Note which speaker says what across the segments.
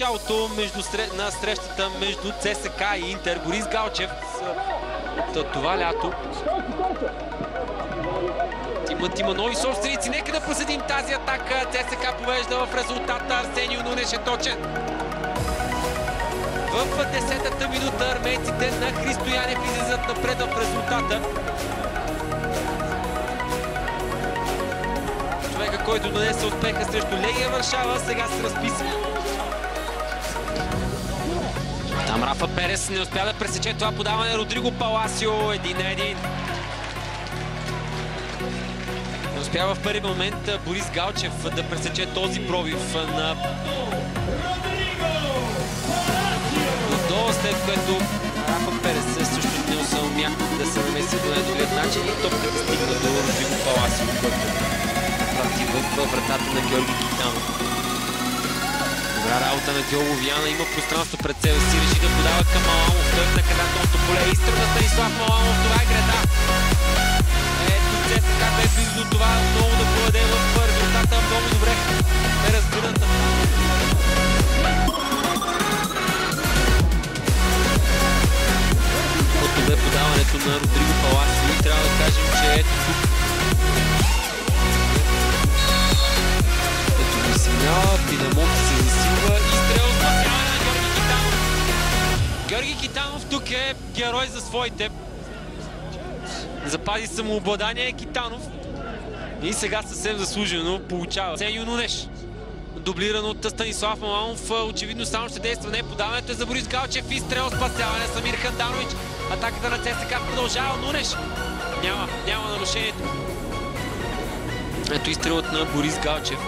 Speaker 1: началото на срещата между ЦСКА и Интер. Борис Галчев от това лято. Има нови собственици. Нека да проследим тази атака. ЦСКА повежда в резултата. Арсенио Нунеш е точен. В 10-та минута армейците на Христо Янев излизат напред в резултата. Човека, който донесе успеха срещу Легия Варшава, сега се разписа. Там Рафа Перес не успя да пресече това подаване. Родриго Паласио 1-1. Не успя в първи момент Борис Галчев да пресече този пробив на Додо, след което Рафа Перес също не умя да се намеси до най-добрият начин и топката стигна до Родриго Паласио, който прати в вратата на Георги Китанов. Добра работа на Дьоловяна, има пространство пред себе си, реши да подава към Маламов. Той в наказателното поле, изстрел на Станислав Маламов, това е града. Ето ЦСКА бе близо до това отново да поведе в резултата. Много добре е разбирната. Като бе подаването на Родриго Паласио и трябва да кажем, че ето тук Пинамонт се засилва и стрел спасяване на Георги Китанов. Георги Китанов тук е герой за своите. Запази самообладание Китанов и сега съвсем заслужено получава Арсенио Нунеш. Дублиран от Станислав Маламов, очевидно само ще действа не. Подаването е за Борис Галчев и стрел спасяване на Самир Ханданович. Атаката на ЦСКА продължава. Нунеш няма нарушението. Ето изстрелът на Борис Галчев,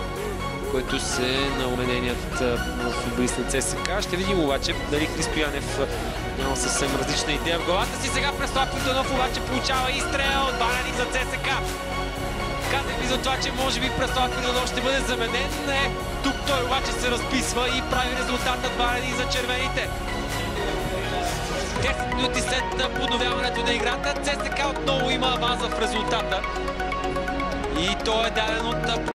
Speaker 1: който се на умененият футболист на ЦСКА. Ще видим обаче дали Христо Янев няма съвсем различна идея в главата си. Сега Преслав Квитанов обаче получава изстрел от Банани за ЦСКА. Казах ви за това, че може би Преслав Квитанов ще бъде заменен. Не, тук той обаче се разписва и прави резултата 2-1 за червените. 10 минути след подновяването на играта, ЦСКА отново има аванс в резултата. И то е даден от